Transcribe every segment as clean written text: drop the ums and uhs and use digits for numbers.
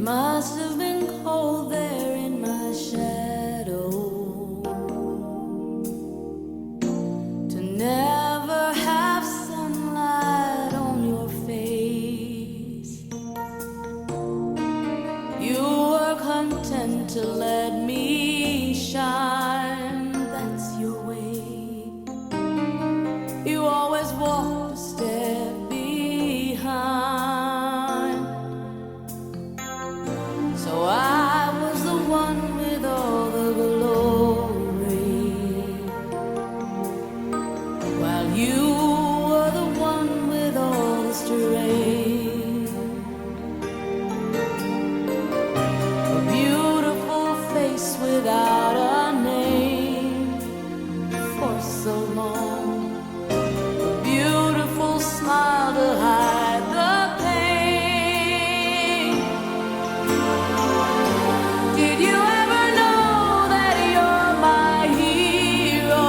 must have been cold there in my shadow to never have sunlight on your face. You were content to let me shine, that's your way. You always walked a step behind. So I was the one with all the glory, while you were the one with all the strength. A beautiful face without a name for so long, a beautiful smile to hide the pain. Did you ever know that you're my hero?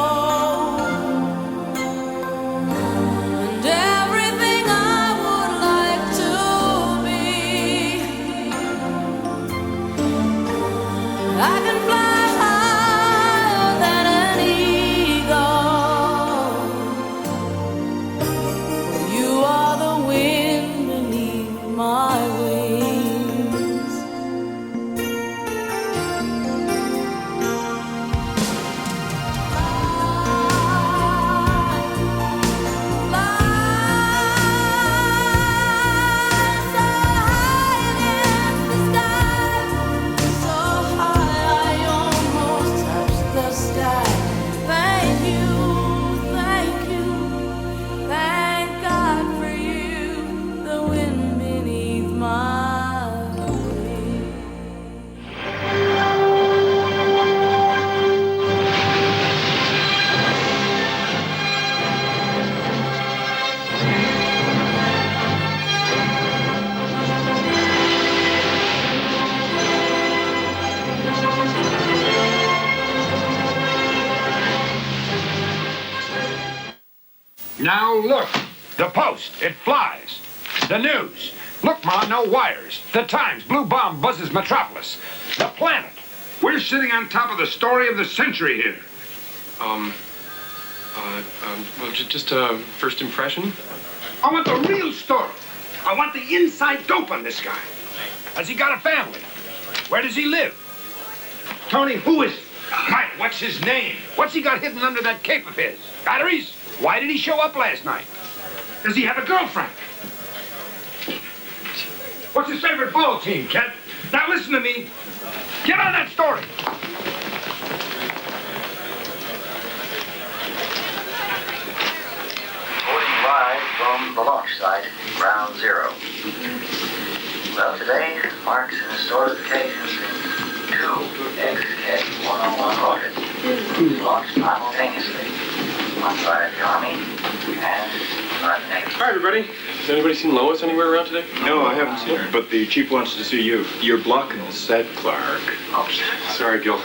And everything I would like to be. I can fly higher than an eagle. You are the wind beneath my wings. Now look, the Post, it flies. The news, look, Ma, no wires. The Times, blue bomb buzzes metropolis. The Planet, we're sitting on top of the story of the century here. Well, just first impression. I want the real story. I want the inside dope on this guy. Has he got a family? Where does he live? Tony, who is he? Mike, what's his name? What's he got hidden under that cape of his? Batteries? Why did he show up last night? Does he have a girlfriend? What's his favorite ball team, Kent? Now listen to me. Get on that story. Reporting live from the launch site, ground zero. Well, today marks an historic occasion since two XK-101 rockets launched simultaneously. One side of the Army and side of the Navy. Hi, everybody. Has anybody seen Lois anywhere around today? No, I haven't seen her, but the chief wants to see you. You're blocking the set, Clark. Oh, Sorry, Gil.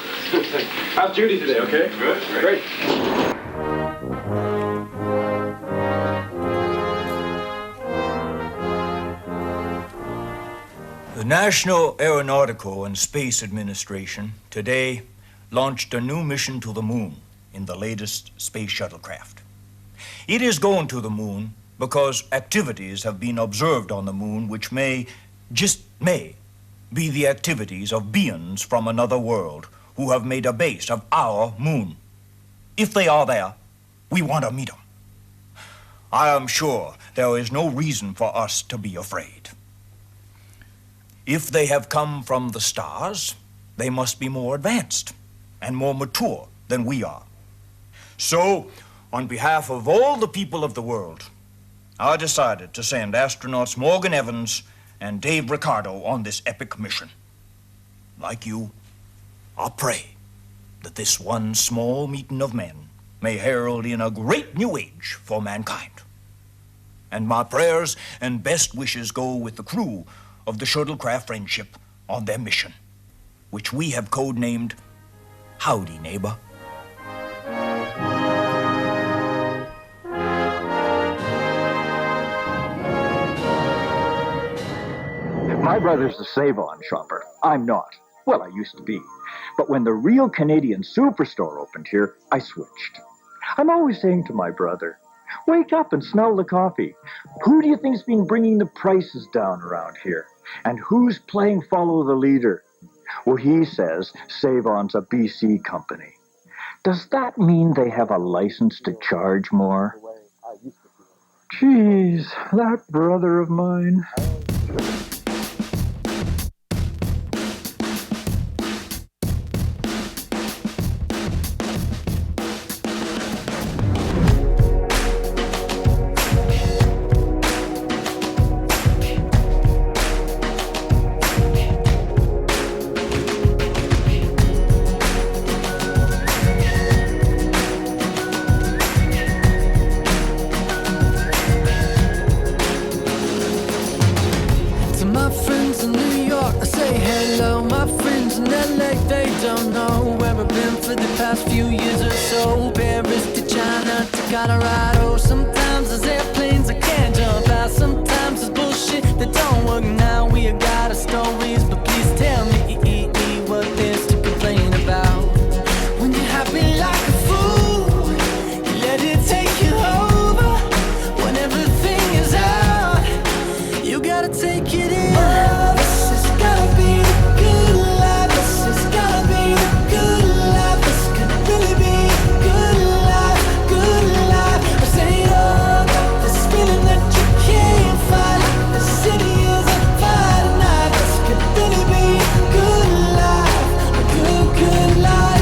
How's Judy today, okay? Good. Great. The National Aeronautical and Space Administration today launched a new mission to the moon in the latest space shuttlecraft. It is going to the moon because activities have been observed on the moon which may, just may, be the activities of beings from another world who have made a base of our moon. If they are there, we want to meet them. I am sure there is no reason for us to be afraid. If they have come from the stars, they must be more advanced and more mature than we are. So, on behalf of all the people of the world, I decided to send astronauts Morgan Evans and Dave Ricardo on this epic mission. Like you, I pray that this one small meeting of men may herald in a great new age for mankind. And my prayers and best wishes go with the crew of the shuttlecraft Friendship on their mission, which we have codenamed Howdy, Neighbor. My brother's a save-on shopper. I'm not. Well, I used to be. But when the real Canadian superstore opened here, I switched. I'm always saying to my brother, wake up and smell the coffee. Who do you think's been bringing the prices down around here? And who's playing follow the leader? Well, he says Save-On's a BC company. Does that mean they have a license to charge more? Geez, that brother of mine. To my friends in New York, I say hello. My friends in LA, they don't know where I've been for the past few years or so. Paris to China to Colorado. Sometimes there's airplanes I can't jump out. Sometimes there's bullshit that don't work now. We have got our stories, but please tell me what there's to complain about. When you're happy like a fool, you let it take you over. When everything is out, you gotta take it in. Oh, this has gotta be the good life. This has gotta be the good life. This could really be a good life, good life. I say, oh, got this feeling that you can't fight. The city is on fire tonight. This could really be a good life, a good, good life.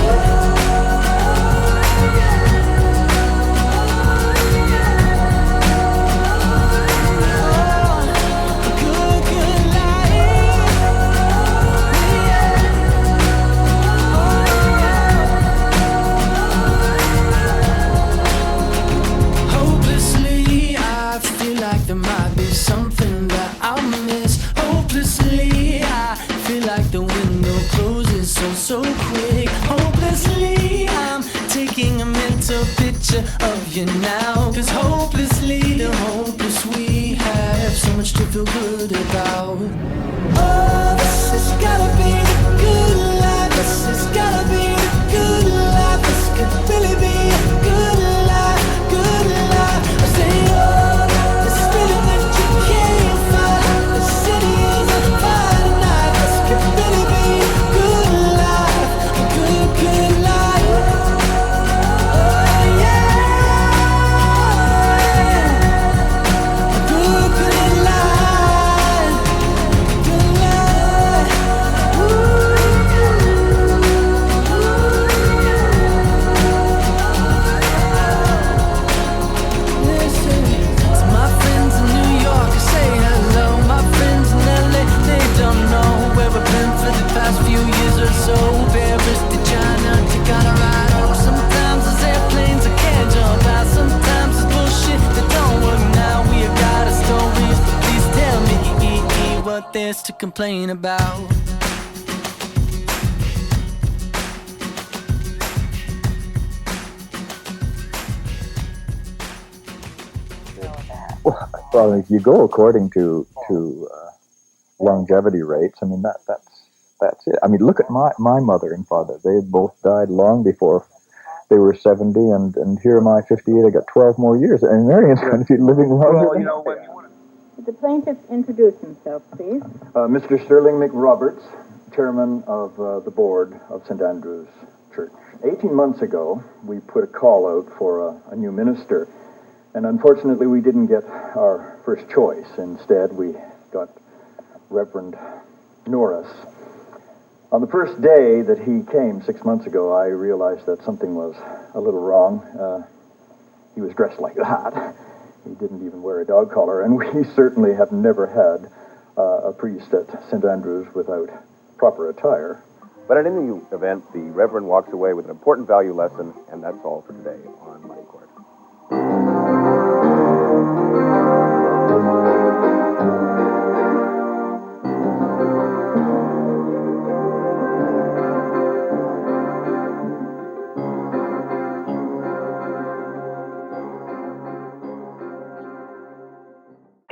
Hopelessly, I feel like there might be something that I'll miss. Hopelessly, I feel like the window closes so quick. Hopelessly, I'm taking a mental picture of you now. 'Cause hopelessly, the hopeless we have so much to feel good about. Oh, this has gotta be the good life. This has gotta be the good life. This could really be a good life, good life. I say, oh, this feeling that you can't fight. The city is on fire tonight. This could really be a good life, a good, good life. Oh, yeah, a good, good life, good life. Listen to my friends in New York, I say hello. My friends in LA, they don't know where I've been for the past few years or so. Paris to China to Colorado. Sometimes there's airplanes I can't jump out. Sometimes there's bullshit that don't work now. We have got our stories, but please tell me what there's to complain about. Well, if you go according to longevity rates, I mean that's it. I mean, look at my mother and father. They both died long before they were 70, and here am I, 58. I got 12 more years, and Marion's going to be living longer. Well, you know, when you want to... Would the plaintiff introduce himself, please? Mr. Sterling McRoberts, chairman of the board of St. Andrew's Church. 18 months ago, we put a call out for a new minister, and unfortunately we didn't get our first choice. Instead, we got Reverend Norris. On the first day that he came 6 months ago, I realized that something was a little wrong. He was dressed like that. He didn't even wear a dog collar, and we certainly have never had a priest at St. Andrew's without proper attire. But at any event, the Reverend walks away with an important value lesson, and that's all for today on Money Court.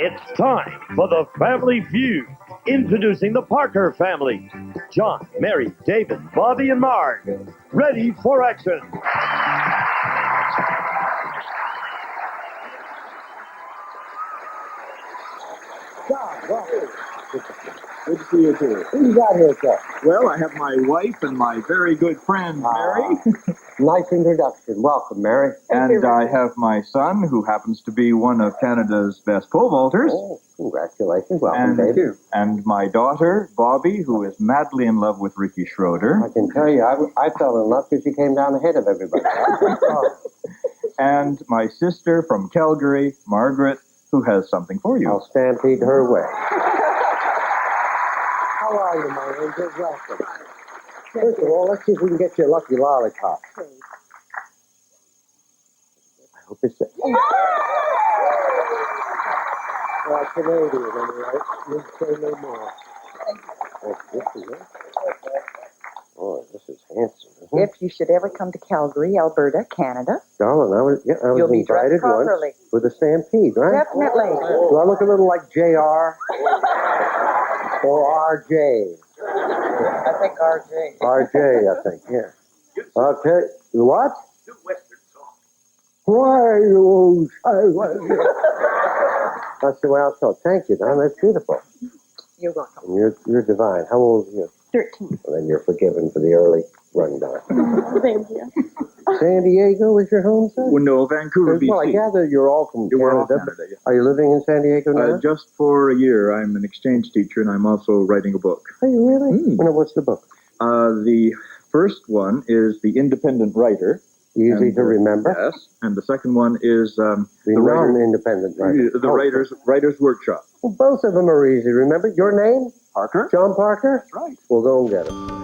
It's Time for the Family Feud. Introducing the Parker family. John, Mary, David, Bobby, and Mark. Ready for action. John, welcome. Good to see you too. Who you got here, sir? Well, I have my wife and my very good friend, Mary. Nice introduction. Welcome, Mary. And I have my son, who happens to be one of Canada's best pole vaulters. Oh, congratulations. Welcome, baby. And my daughter, Bobby, who is madly in love with Ricky Schroeder. I can tell you, I fell in love because she came down ahead of everybody. And my sister from Calgary, Margaret, who has something for you. I'll stampede her way. How are you, my angel? Welcome. First of all, let's see if we can get you a lucky lollipop. I hope it's Canadian, anyway. You say no more. This is it. Oh, this is handsome, isn't it? If you should ever come to Calgary, Alberta, Canada, Darling, I was you'll be invited dressed properly. once for the stampede, right? Definitely. Do I look a little like JR or RJ? I think RJ. RJ, I think, yeah. Okay, what? Why, oh, that's the way I'll talk. Thank you, Don. That's beautiful. You're welcome. And you're divine. How old are you? 13. Well, then you're forgiven for the early rundown. Thank you. San Diego is your home, sir? Well, no, Vancouver, BC. Well, I gather you're all from We're all Canada. Canada, yeah. Are you living in San Diego now? Just for a year. I'm an exchange teacher, and I'm also writing a book. Are you really? Well, what's the book? The first one is The Independent Writer. Easy to remember. Yes. And the second one is the non-independent writer. The Writer's Workshop. Well, both of them are easy to remember. Your name? Parker. John Parker? That's right. We'll go and get him.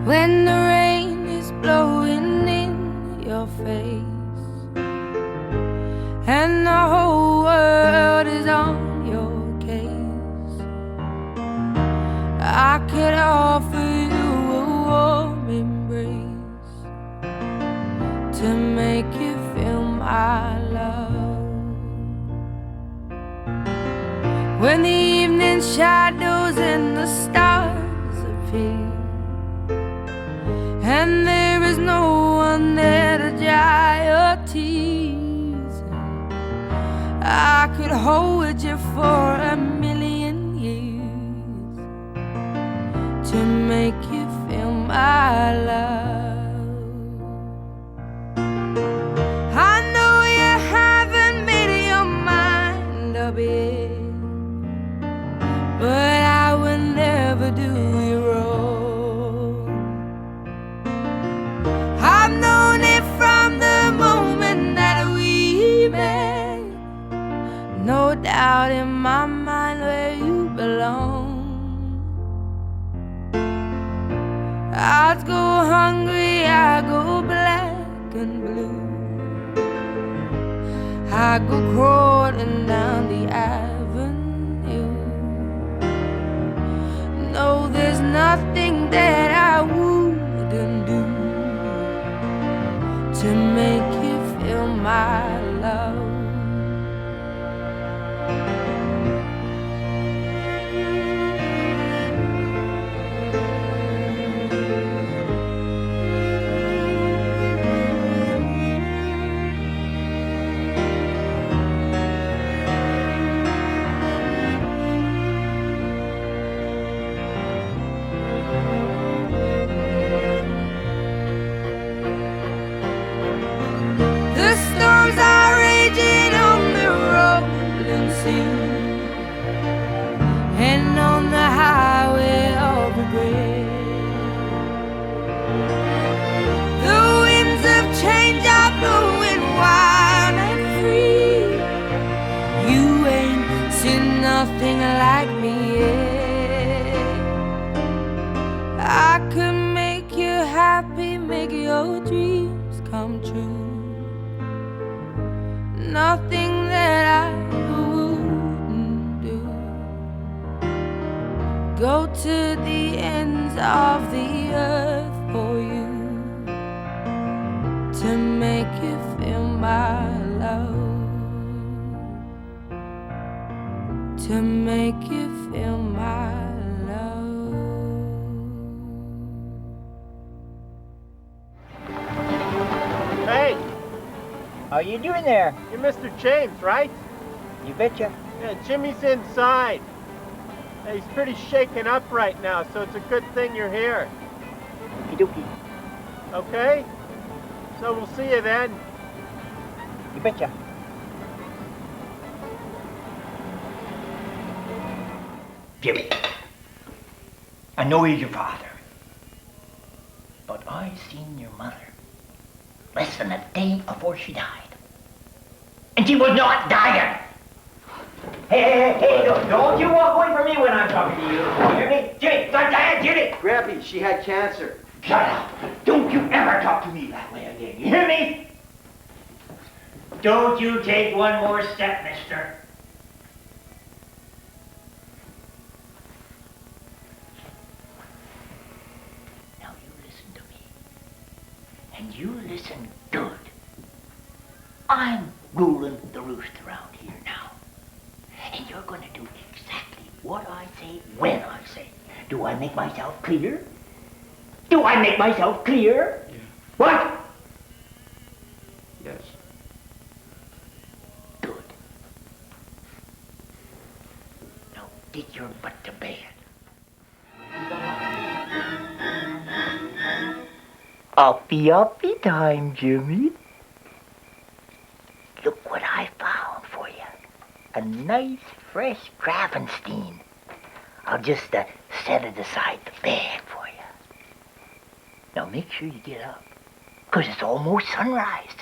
when the rain is blowing in your face and the whole world is on your case. I could offer you a warm embrace to make you feel my love. When the evening shadows and the stars appear and there is no one there to dry your tears, I could hold you for a million years to make you feel my love. I know you haven't made your mind up yet, but I will never do you wrong. I've known it from the moment that we met, no doubt in my mind where you belong. I'd go hungry, I go black and blue, I go crawling down the avenue. No, there's nothing that I wouldn't do to make you feel my love. The storms are raging on the rolling sea and on the highway of regret. The winds of change are blowing wild and free. You ain't seen nothing like me yet. I could make you happy, make your dreams come true. Nothing that I wouldn't do. Go to the ends of the earth for you to make you feel my love, to make you feel my love. Hey! How you doing there? You're Mr. James, right? You betcha. Yeah, Jimmy's inside. Yeah, he's pretty shaken up right now, so it's a good thing you're here. Okie dokie. Okay? So we'll see you then. You betcha. Jimmy, I know he's your father, but I seen your mother less than a day before she died. And she was not dying. Hey, don't you walk away from me when I'm talking to you. You hear me? Jimmy, start dying, Jimmy. Grampy, she had cancer. Shut up. Don't you ever talk to me that way again. You hear me? Don't you take one more step, mister. Now you listen to me. And you listen good. I'm ruling the roost around here now. And you're going to do exactly what I say when I say. Do I make myself clear? Do I make myself clear? Yeah. What? Yes. Good. Now get your butt to bed. Uppy time, Jimmy. Look what I found for you. A nice, fresh Gravenstein. I'll just set it aside the bed for you. Now make sure you get up, 'cause it's almost sunrise.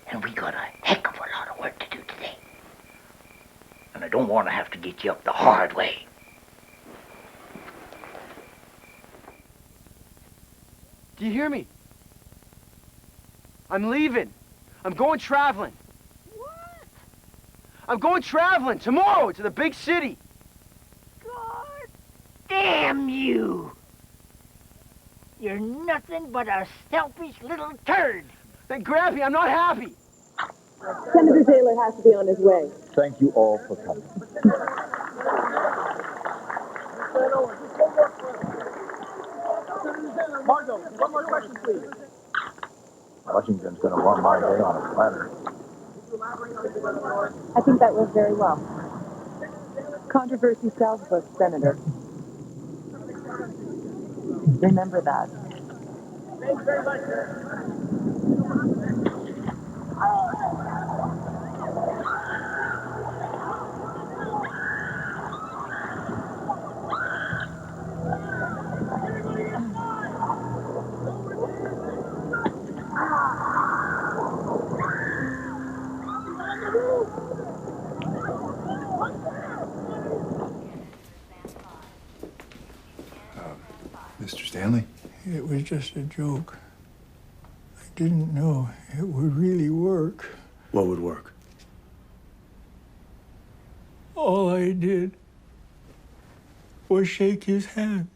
And we got a heck of a lot of work to do today. And I don't want to have to get you up the hard way. Can you hear me? I'm leaving. I'm going traveling. What? I'm going traveling tomorrow to the big city. God damn you! You're nothing but a selfish little turd. Then Grampy, I'm not happy. Senator Taylor has to be on his way. Thank you all for coming. Margot, one more question, please. Washington's going to want my day on a platter. I think that was very well. Controversy sells books, Senator. Remember that. Thanks very much, sir. Mr. Stanley? It was just a joke. I didn't know it would really work. What would work? All I did was shake his hand.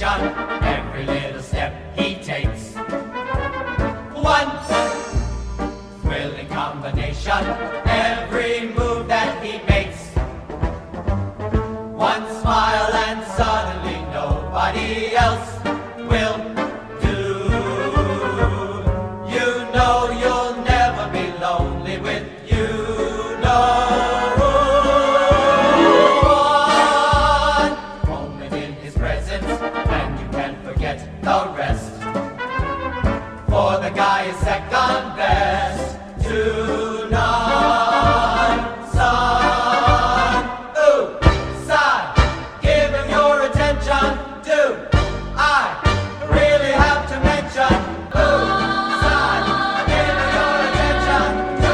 Every little step he takes. One thrilling combination, every move that he makes. One smile and suddenly nobody else will do. You know you'll never be lonely with you. The rest, for the guy is second best to none. Son, ooh, sigh, give him your attention. Do I really have to mention? Ooh, sigh, give him your attention. Do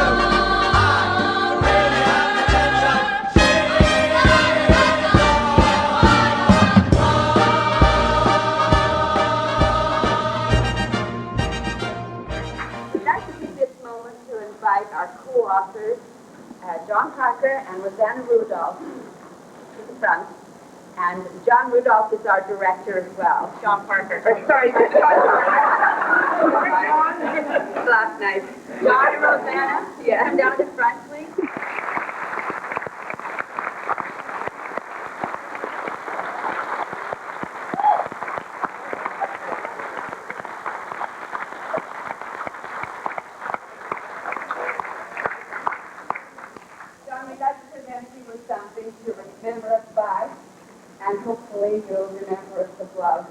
I really have to invite our co-authors, John Parker and Rosanna Rudolph, to the front. And John Rudolph is our director as well. John Parker. Sorry, John Parker. Last night. John and Rosanna, come down to the front, please. Something to remember us by, and hopefully you'll remember us with love.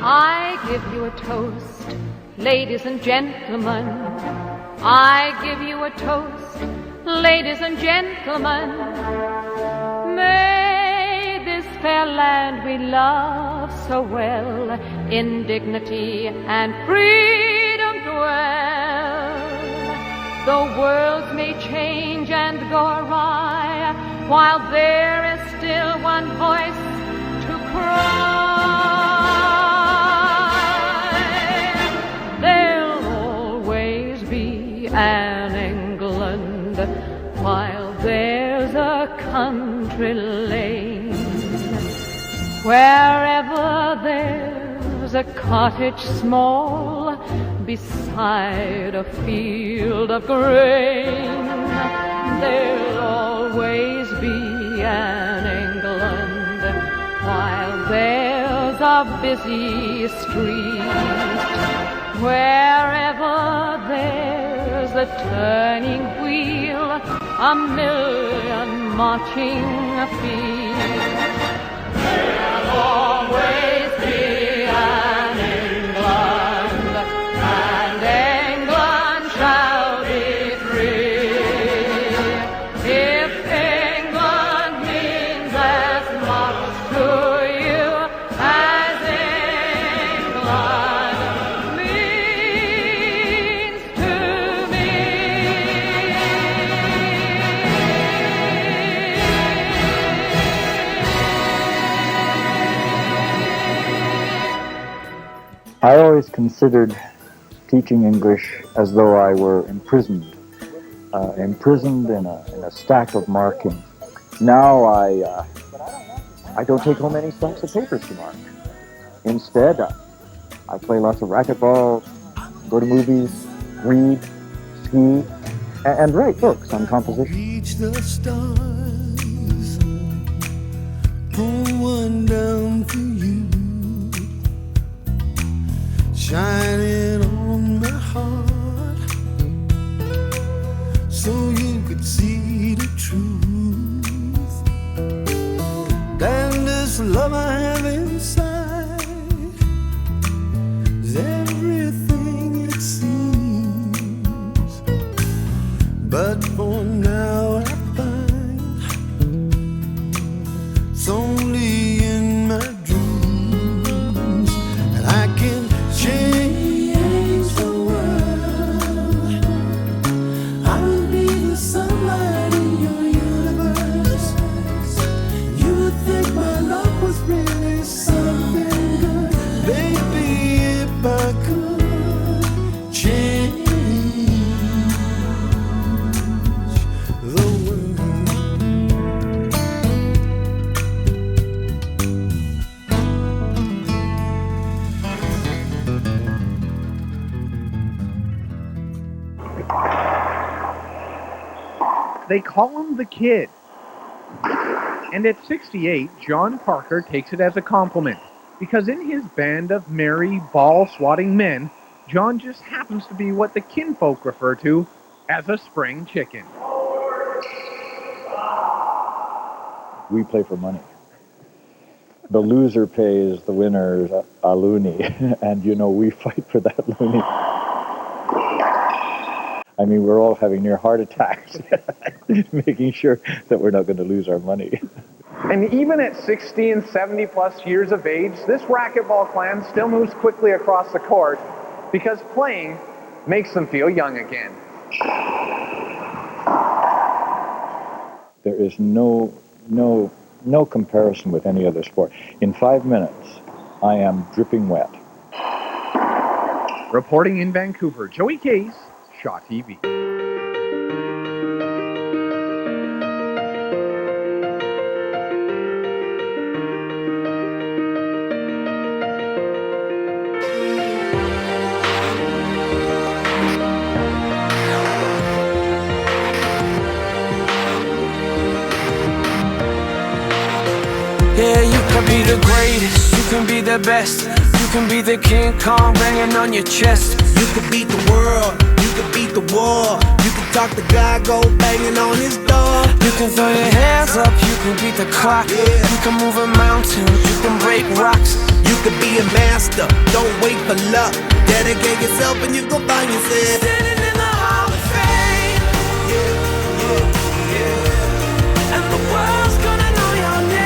I give you a toast, ladies and gentlemen. I give you a toast, ladies and gentlemen. May this fair land we love so well in dignity and freedom dwell. The world may change and go awry, while there is still one voice to cry. An England, while there's a country lane. Wherever there's a cottage small beside a field of grain, there'll always be an England there's a busy street. Wherever there's a turning wheel, a million marching feet. There'll always be an England, and England shall be free. If England means as much to you as England means to me. I always considered teaching English as though I were imprisoned in a stack of marking. Now I don't take home any stacks of papers to mark. Instead, I play lots of racquetball, go to movies, read, ski, and write books on composition. Reach the stars, pull one down for you, shining on my heart, so you could see the truth. And this love I have inside is everything it seems. But for now I find it's only in my dreams that I can change the world. I'll be the sunlight in your universe. You would think my love was really something good. Baby, if I could change the world. They call him the Kid. And at 68, John Parker takes it as a compliment, because in his band of merry, ball-swatting men, John just happens to be what the kinfolk refer to as a spring chicken. We play for money. The loser pays the winner a loonie, and we fight for that loonie. I mean, we're all having near heart attacks, making sure that we're not going to lose our money. And even at 60 and 70 plus years of age, this racquetball clan still moves quickly across the court because playing makes them feel young again. There is no comparison with any other sport. In 5 minutes, I am dripping wet. Reporting in Vancouver, Joey Case, Shaw TV. Yeah, you can be the greatest, you can be the best, you can be the King Kong banging on your chest. You can beat the world, you can beat the war, you can talk the guy, go banging on his door. You can throw your hands up, you can beat the clock, you can move a mountain, you can break rocks. You can be a master, don't wait for luck. Dedicate yourself and you gon' find yourself standing in the Hall of Fame. Yeah. And the world's gonna know your name.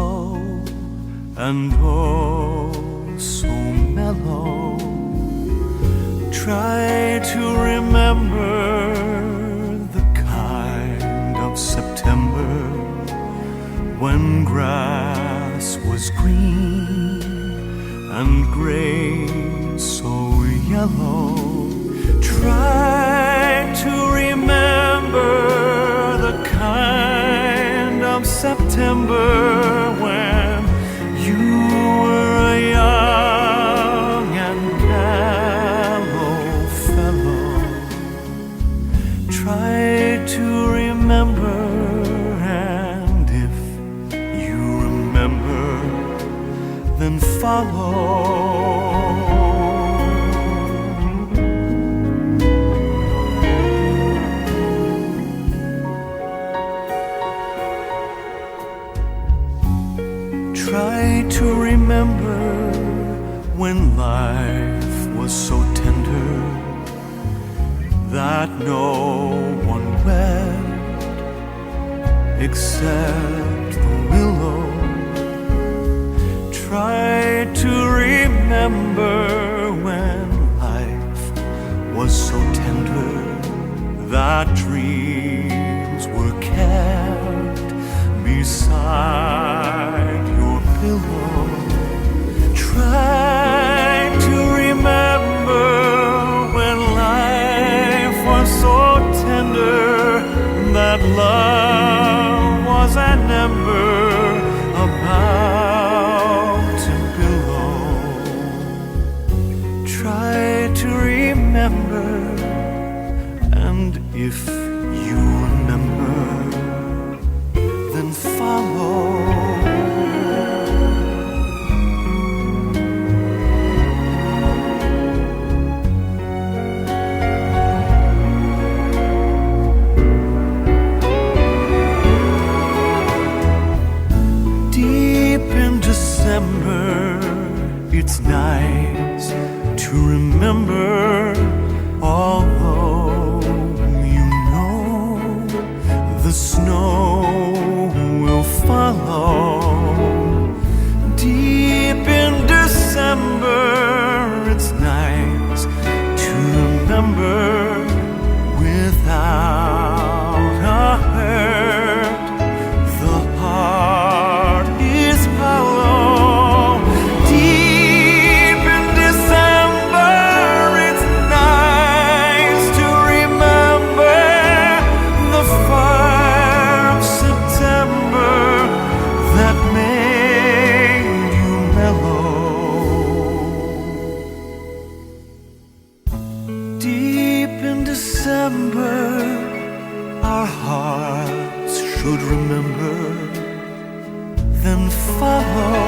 slow and oh so mellow. Try to remember the kind of September when grass was green and grain so yellow. Try to remember the kind of September when you were a young and callow fellow. Try to remember, and if you remember, then follow. Try to remember when life was so tender that no one wept except the willow. Try to remember when life was so tender that dreams were kept beside your pillow. Try to remember when life was so tender that love was an ember about to billow. Try to remember, and if you remember, then follow. December, it's nice to remember, although you know the snow will follow. Deep in December, it's nice to remember without a hurt. The heart is hollow. Our hearts should remember, then follow.